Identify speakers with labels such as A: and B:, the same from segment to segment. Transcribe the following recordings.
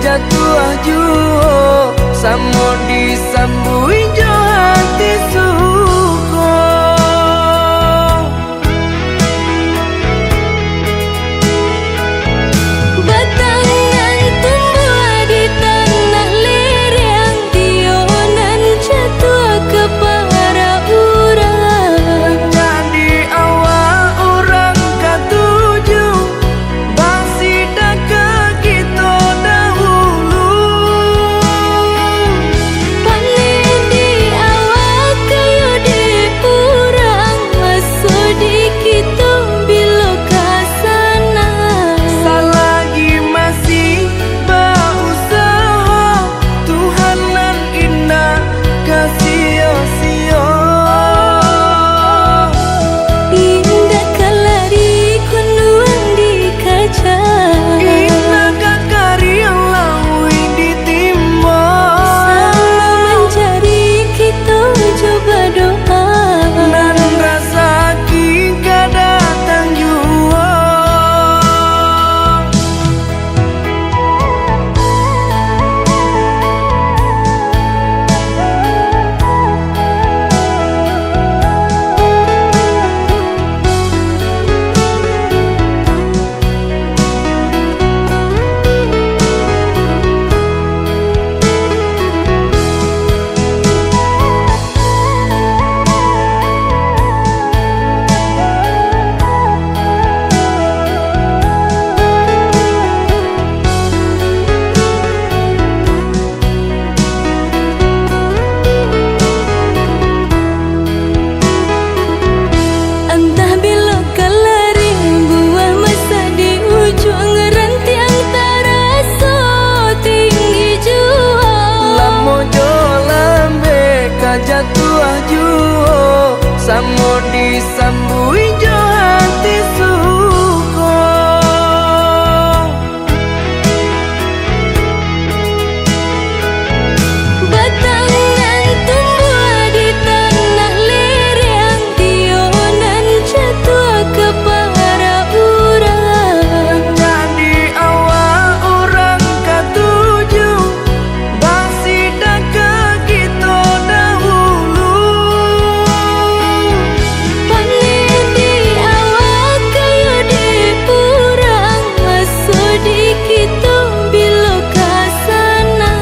A: jatuh juo samo disambui jo hati suko
B: batangan tumbuh di tanah lereng tionan jatuh ke para urang
A: jadi awal orang katuju bangsi daka gitu dahulu
B: panen di
A: jatuh juo samo disambui jo hati suko.
B: Batangan tumbuh di tanah lereng, tionan jatuh ke para urang.
A: Jadi awal orang ketuju bangsi dagang kita dahulu.
B: Panen di awal kayu di purang, masuk di kita bila kasana.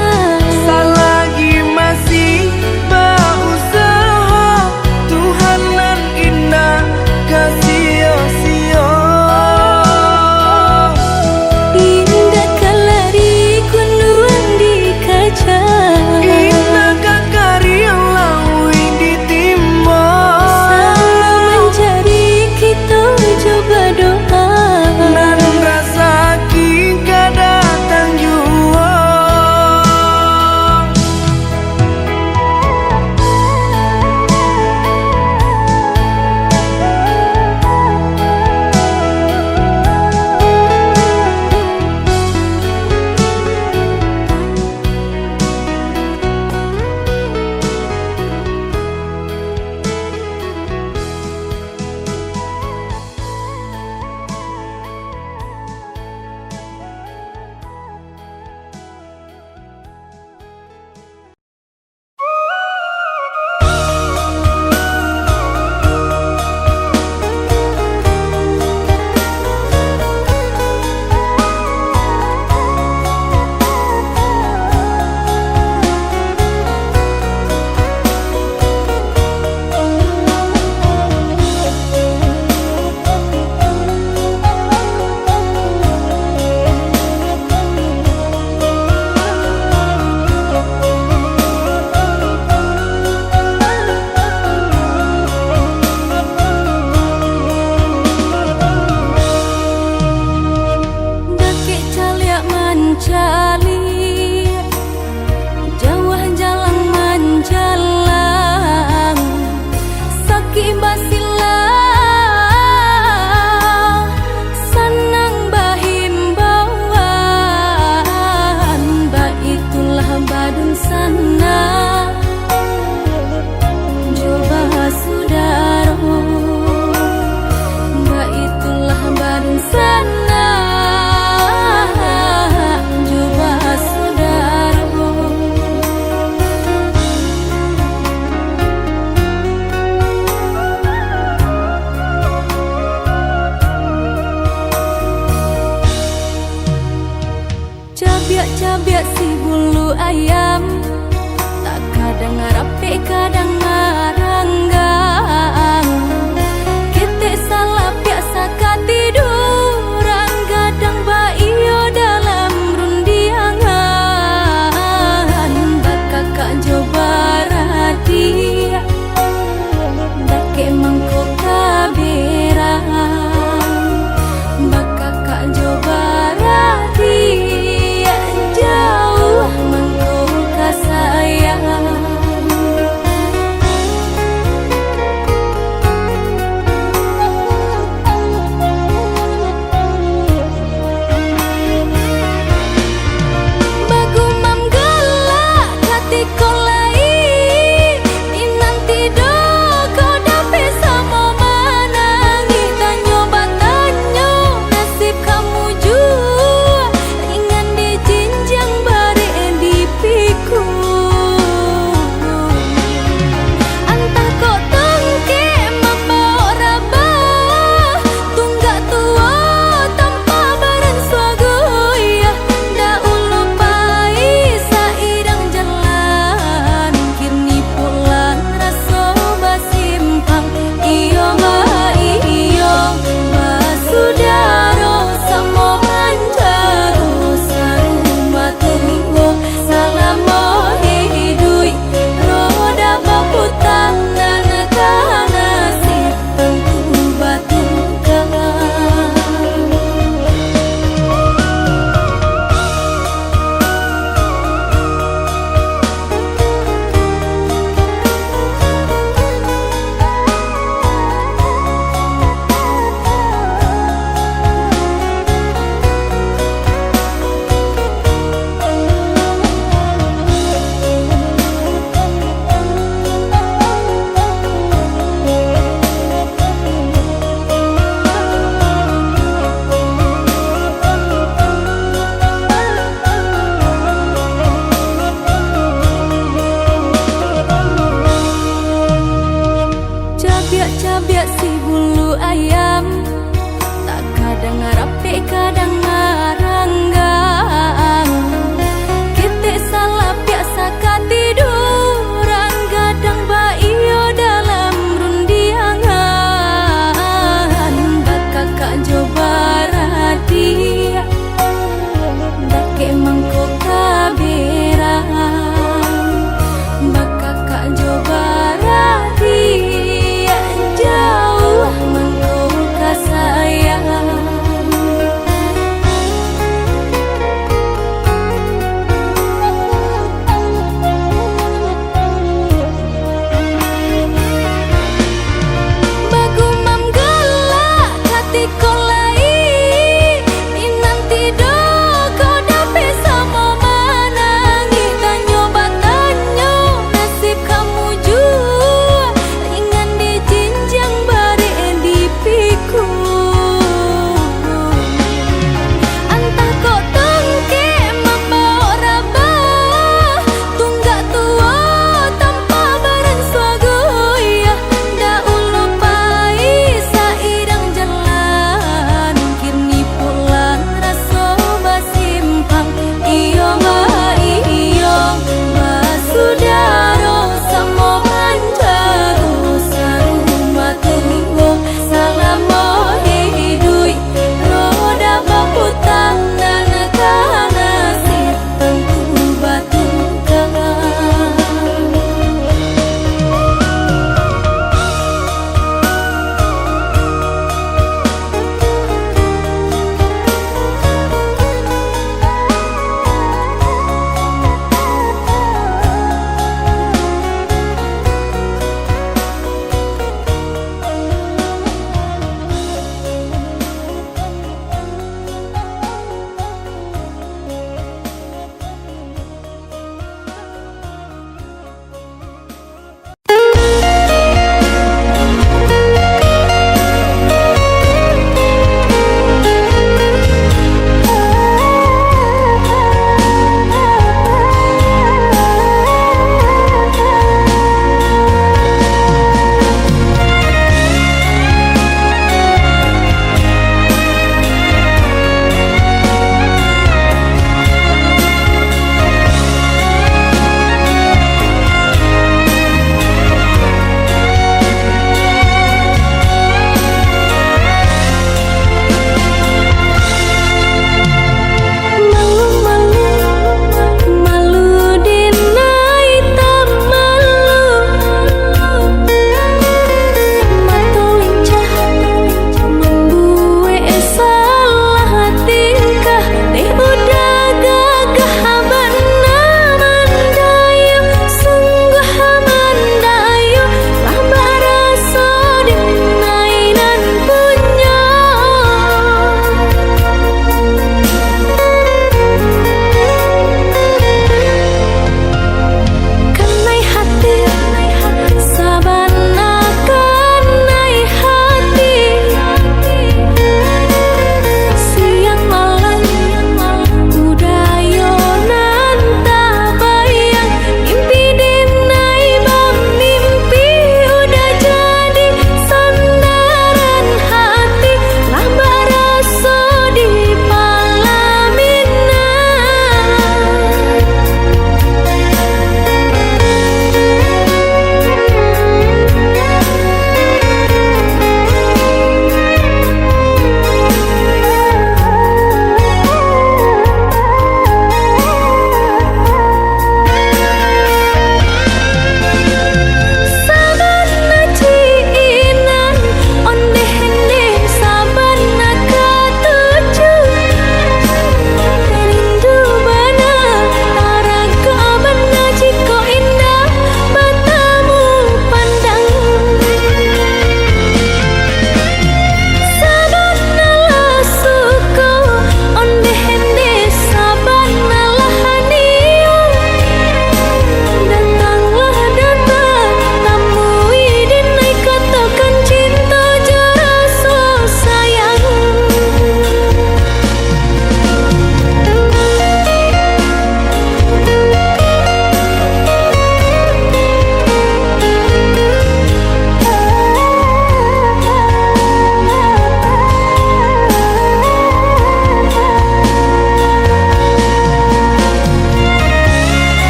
A: Selagi masih berusaha, Tuhan nan indah kasih-sia.
B: Indah kalari kunuan di kaca,
A: Indah kakari lawi ditimba.
B: sama mencari kita coba doa.
A: Nan rasa kita datang jua.
B: Dakek caliak mencali, jauh jalan menjalang, sakit basilah, senang bahimbauan, baitulah badun sana, coba saudara, baitulah badun sana. Coba saudara, cabiak-cabiak si bulu ayam, tak kadang ngarape kadang ngaranggang. Kita salah biasa katiduran, kadang baiyo dalam rundiangan. Bakakak coba radia, dake mangko kaberang. Bakakak coba radia, jauh mangko kasayang. kadang ngaranggang kita salah biasa katiduran gadang baio dalam rundiangan bakakak coba radia dake mangko kaberang bakakak coba radia jauh mangko kasayang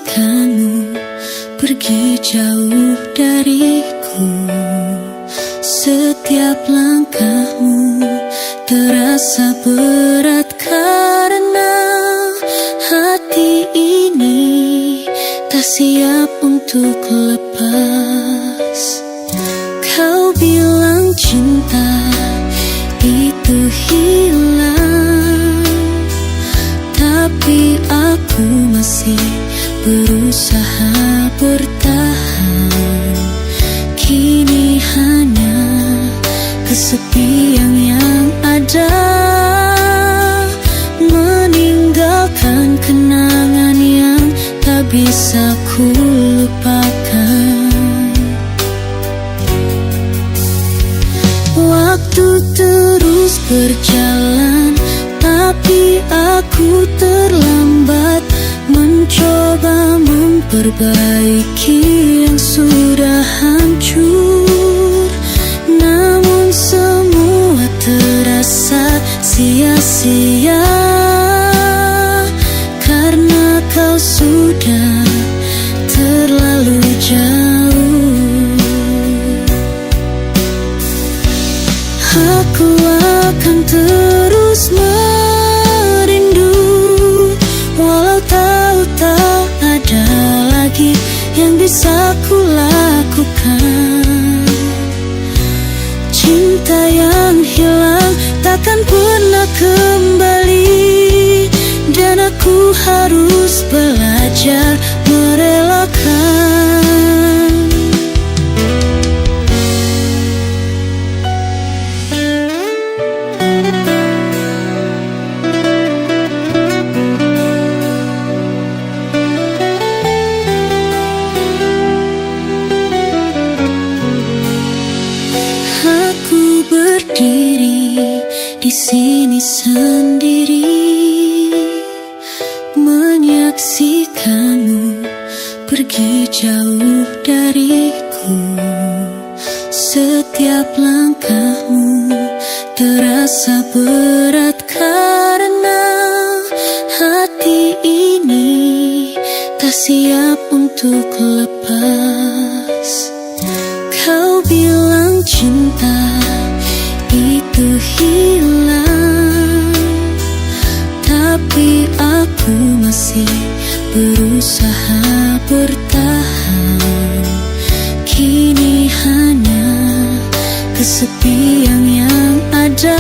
C: kamu pergi jauh dariku. Setiap langkahmu terasa berat karena hati ini tak siap untuk lepas. Kau bilang cinta itu hilang, tapi aku masih berusaha bertahan. Kini hanya kesepian yang ada, meninggalkan kenangan yang tak bisa ku lupakan. Waktu terus berjalan, tapi aku terlambat mencoba memperbaiki yang sudah hancur. Namun semua terasa sia-sia karena kau sudah terlalu jauh. Aku akan terus merindu, walau tahu tak ada lagi yang bisa ku lakukan. Cinta yang hilang takkan pernah kembali, dan aku harus belajar merelakan. Berdiri di sini sendiri, menyaksikanmu pergi jauh dariku. Setiap langkahmu terasa berat karena hati ini tak siap untuk lepas. Kau bilang cinta itu hilang, tapi aku masih berusaha bertahan. Kini hanya kesepian yang ada,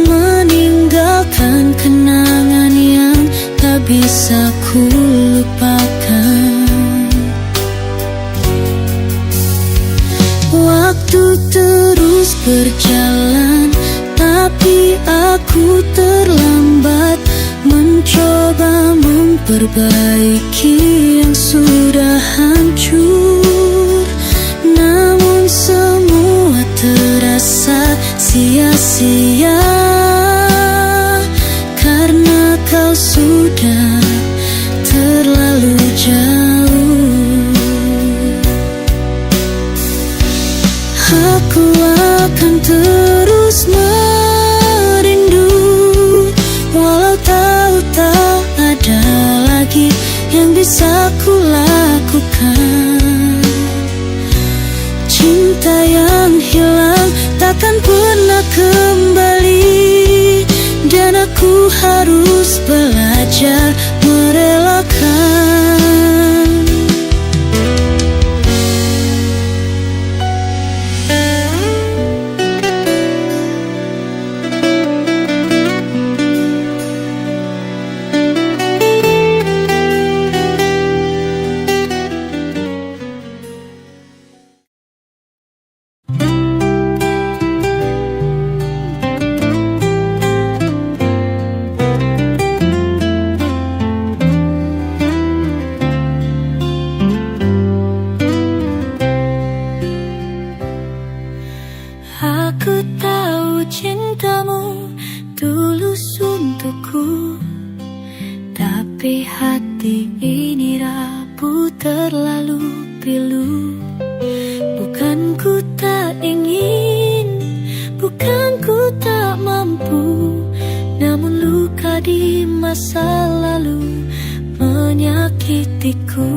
C: meninggalkan kenangan yang tak bisa ku lupakan. Waktu terus berjalan, tapi aku terlambat mencoba memperbaiki yang sudah hancur. Namun semua terasa sia-sia karena kau sudah terlalu jauh. Aku akan terus merindu, walau tahu tak ada lagi yang bisa ku lakukan. Cinta yang hilang takkan pernah kembali, dan aku harus belajar merelakan. Tapi hati ini rapuh terlalu pilu. Bukan ku tak ingin, bukan ku tak mampu, namun luka di masa lalu menyakitiku.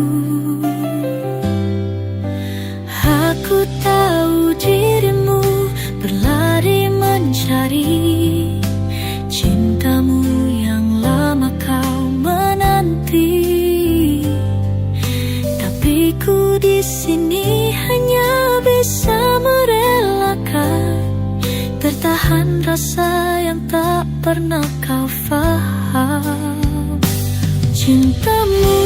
C: Aku tahu dirimu berlari mencari cintamu yang lama kau menanti. Tapi ku di sini hanya bisa merelakan, tertahan rasa yang tak pernah kau faham. Cintamu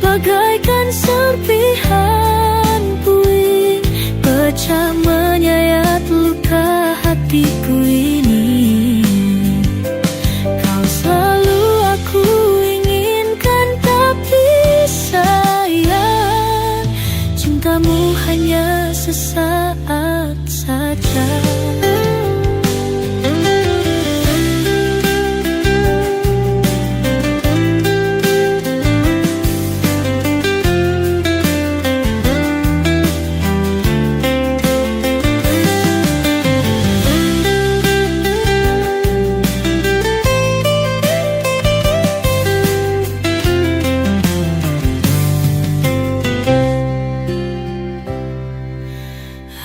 C: bagaikan serpihan puing, pecah menyayat luka hatiku ini. Kau selalu aku inginkan, tapi sayang, cintamu hanya sesaat saja.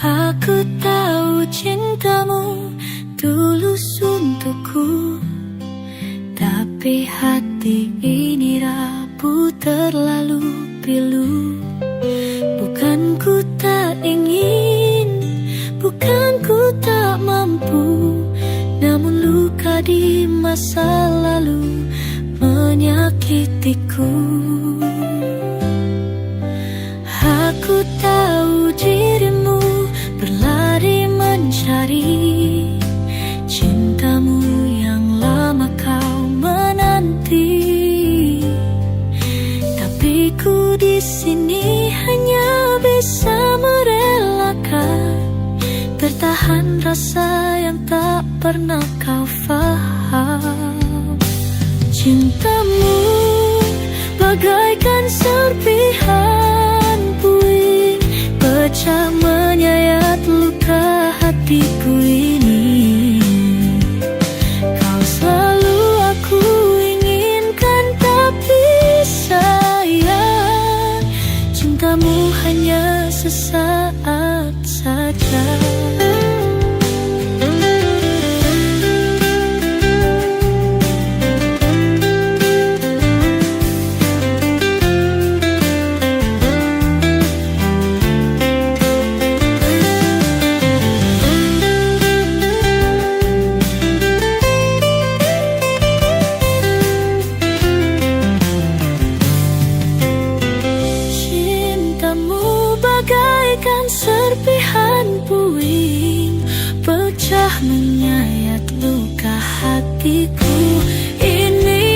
C: Aku tahu cintamu tulus untukku, tapi hati ini rapuh terlalu pilu. Bukan ku tak ingin, bukan ku tak mampu, namun luka di masa lalu menyakitiku. Aku tahu dirimu berlari mencari cintamu yang lama kau menanti. Tapi ku di sini hanya bisa merelakan, tertahan rasa yang tak pernah kau faham. Cintamu bagaikan serpihan puing, pecah menyayat luka hatiku ini. Kau selalu aku inginkan, tapi sayang, cintamu hanya sesaat saja. Menyayat luka hatiku ini.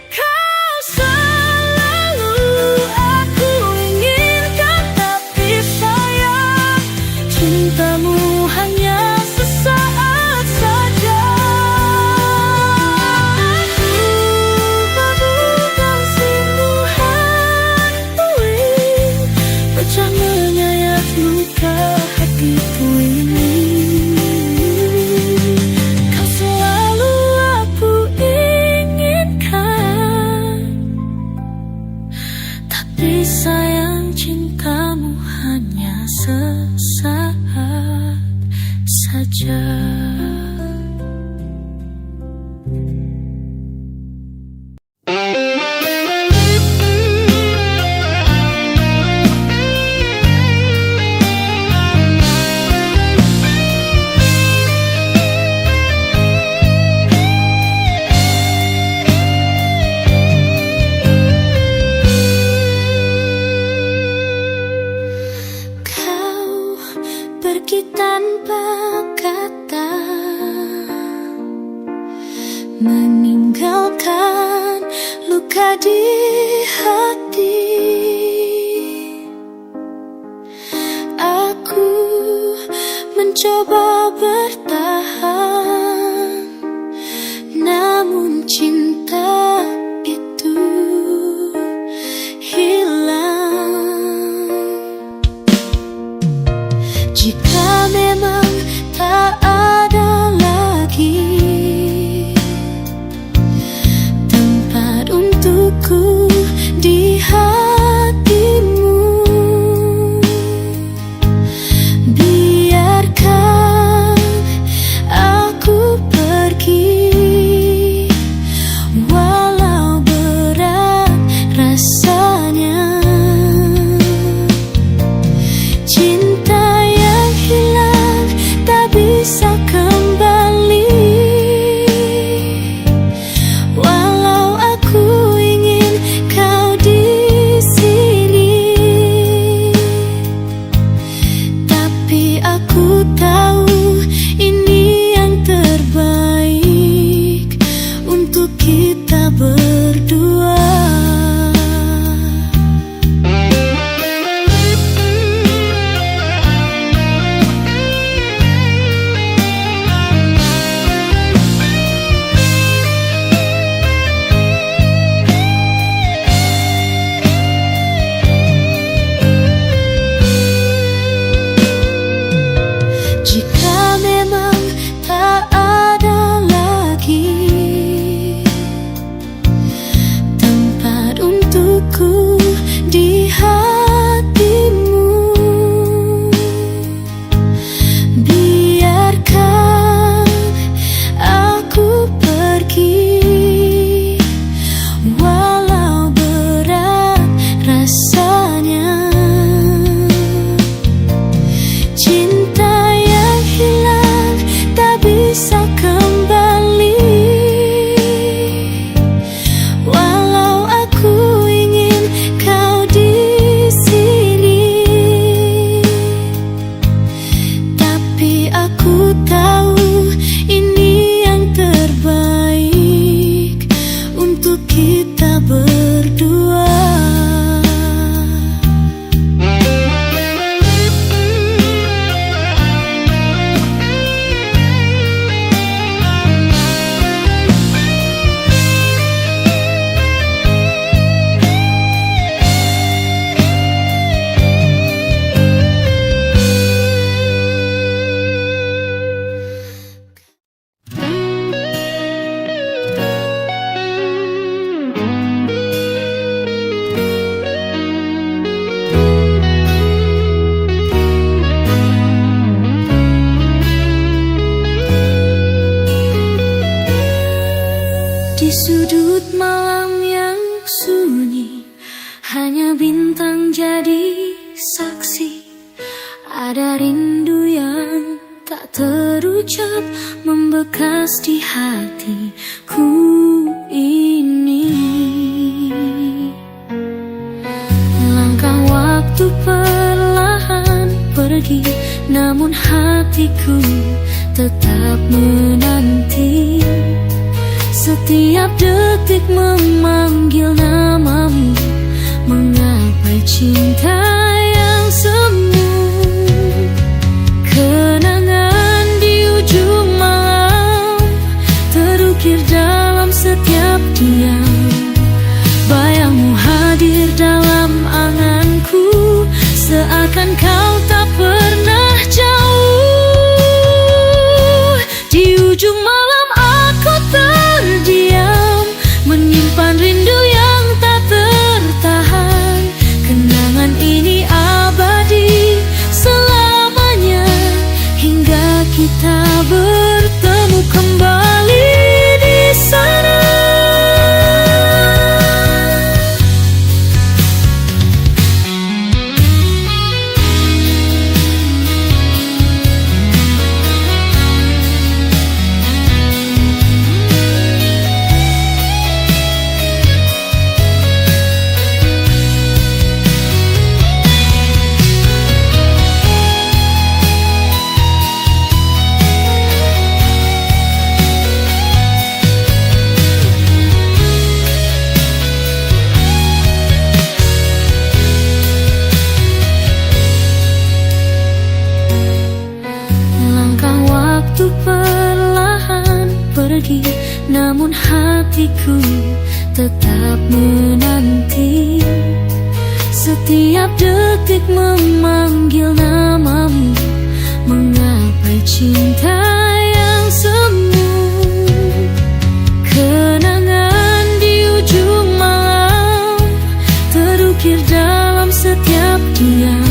C: Kau selalu aku inginkan, tapi sayang, cintamu hanya sesaat saja. Aku bagaikan simbuhan puing, pecah menyayat luka hatiku ini. Kau selalu aku inginkan, tapi sayang, cintamu hanya sesaat saja. Pergi tanpa kata, meninggalkan luka di hati. Aku mencoba bertahan, namun cinta itu hilang. Jika memang tak ada lagi tempat aku ingin kau di sini, tapi aku tahu ini yang terbaik untuk kita berdua. Jika memang tak ada lagi tempat untukku di hatimu, biarkan aku pergi, walau berat rasanya. Cinta yang hilang tak bisa kembali, walau aku ingin kau di sini, tapi aku tahu ini yang terbaik untuk kita berdua. Di sudut malam yang sunyi, hanya bintang jadi saksi. Ada rindu yang tak terucap membekas di hatiku ini. Langkah waktu perlahan pergi, namun hatiku tetap menanti. Setiap detik memanggil namamu, menggapai cinta yang semu. Kenangan di ujung malam terukir dalam setiap diam. Bayangmu hadir dalam anganku, seakan kau tak pernah jauh. Di ujung malam aku terdiam, menyimpan rindu yang tak tertahan. Kenangan ini abadi selamanya, hingga kita bertemu kembali di sana. Waktu perlahan pergi, namun hatiku tetap menanti. Setiap detik memanggil namamu, menggapai cinta yang semu. Kenangan di ujung malam terukir dalam setiap diam.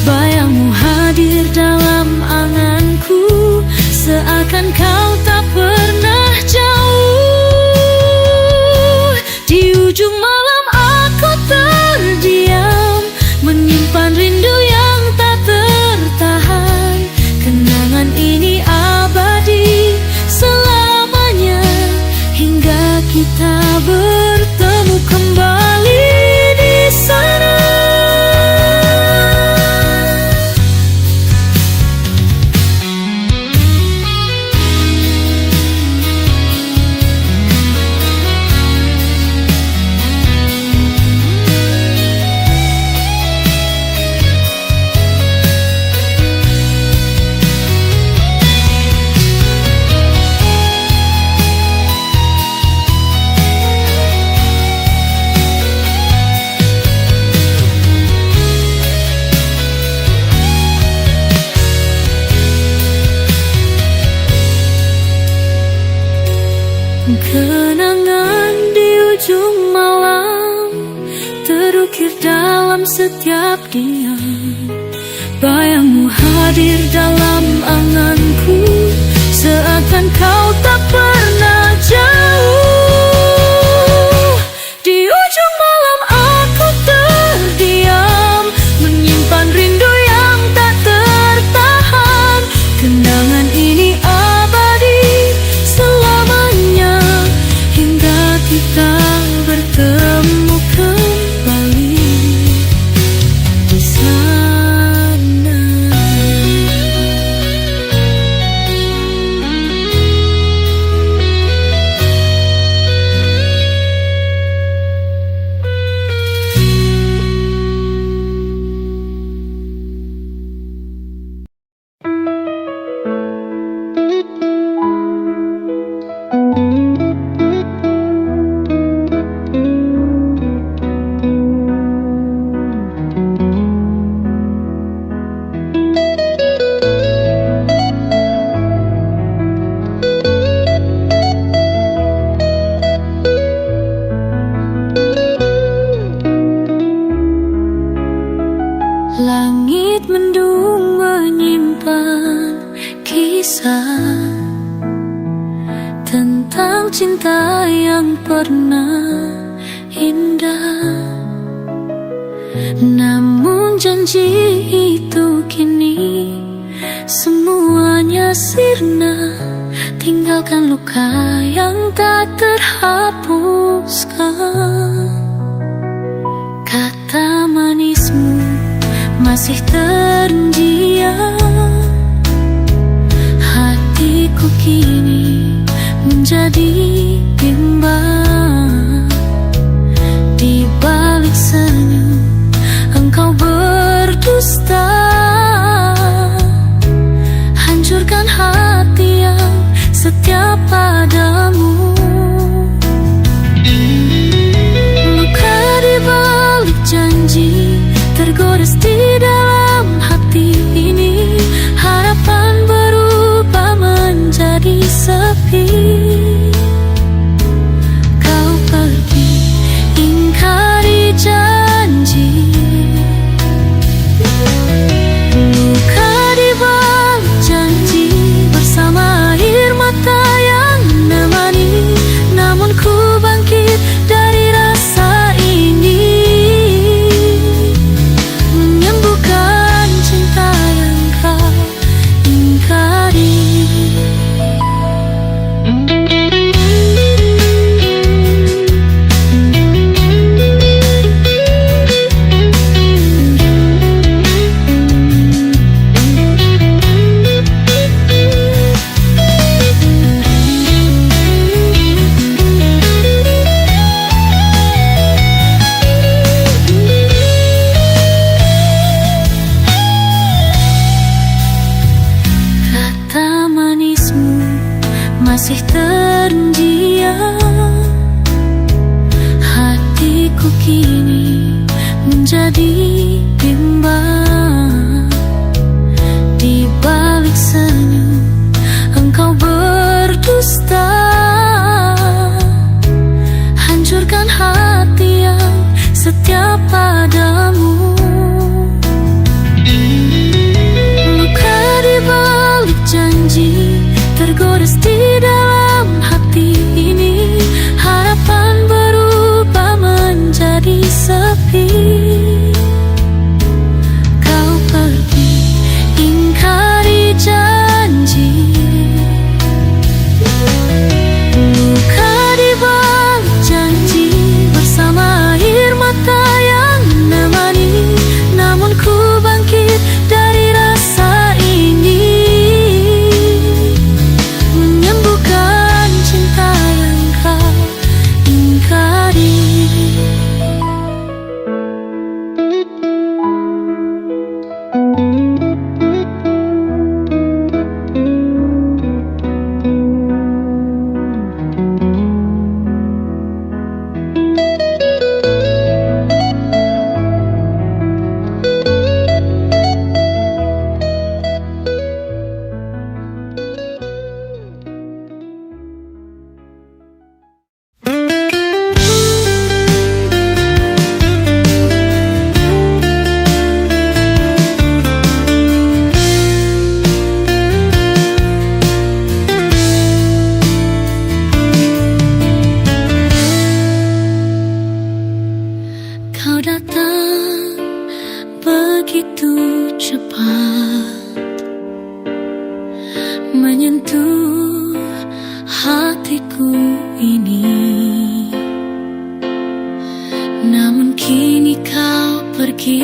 C: Bayangmu hadir dalam anganku, seakan kau tak pernah jauh. Di ujung malam aku terdiam, menyimpan rindu yang tak tertahan. Kenangan ini kita bertemu kembali di sana. Kenangan di ujung malam terukir dalam setiap diam. Bayangmu hadir dalam anganku, seakan kau tak pernah jauh. Di ujung malam aku terdiam, menyimpan rindu yang tak tertahan. Kenangan ini abadi selamanya, hingga kita bertemu kembali di sana. Langit mendung menyimpan kisah tentang cinta yang pernah indah. Namun janji itu kini semuanya sirna, tinggalkan luka yang tak terhapuskan. Kata manismu masih terdiam, hatiku kini menjadi bimbang. Di balik senyum engkau berdusta, hancurkan hati yang setia padamu. Luka di balik janji tergores di dalam hati ini, harapan berubah menjadi sepi. Kau pergi, ingkari janji. Luka di balik janji, bersama air mata yang menemani. Namun ku bangkit dari rasa ini, menyembuhkan cinta yang kau ingkari. Kata manismu masih terdiam, hatiku kini menjadi bimbang. Di balik senyum engkau berdusta, hancurkan hati yang setia padamu. Luka di balik janji tergores di dalam hati ini, harapan berubah menjadi sepi. Kau pergi, ingkari janji. Luka di balik Kini kau pergi,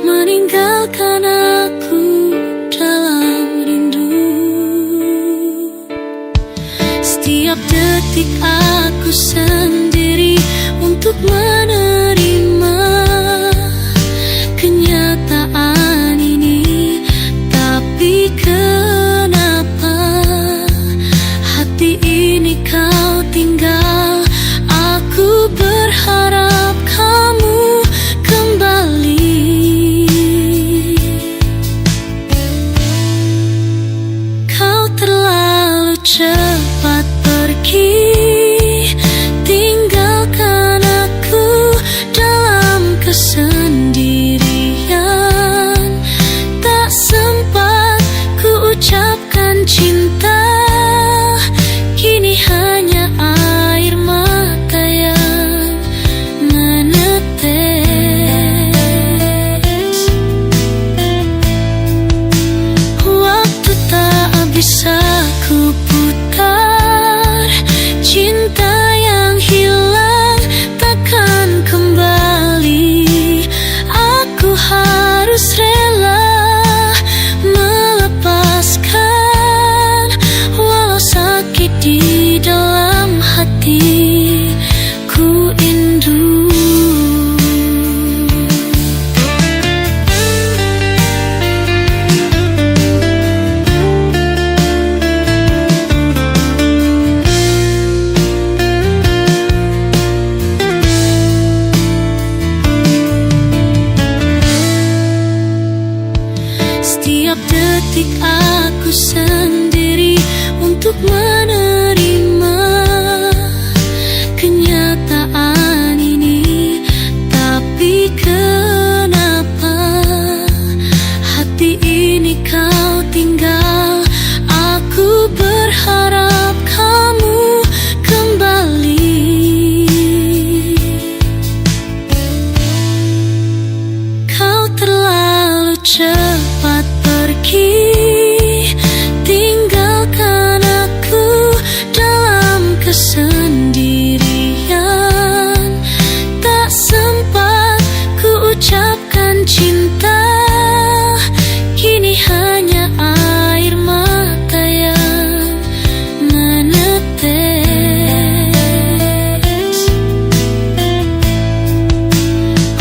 C: meninggalkan aku dalam rindu. Setiap detik aku sendiri untuk menerima kenyataan ini. Tapi kenapa hati ini kau tinggal? Aku berharap kamu kembali. Kau terlalu cepat pergi, tinggalkan aku dalam kesendirian. Tak sempat ku ucapkan cinta, kini hanya air mata yang menetes. Waktu tak bisa ku putar, cinta yang hilang takkan kembali. Aku harus rela melepaskan, walau sakit di dalam hati ku indu. Setiap detik aku sendiri untuk menerima kenyataan ini. Tapi kenapa hati ini kau tinggal? Aku berharap kamu kembali. Kau terlalu cepat pergi, tinggalkan aku dalam kesendirian. Tak sempat ku ucapkan cinta, kini hanya air mata yang menetes.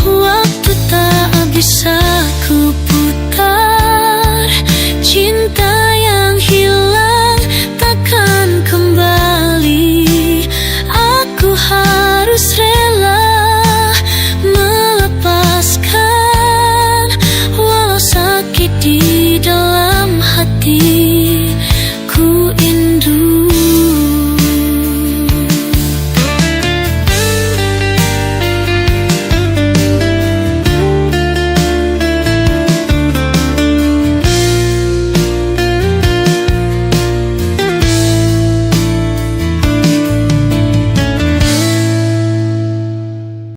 C: Waktu tak bisa ku putar,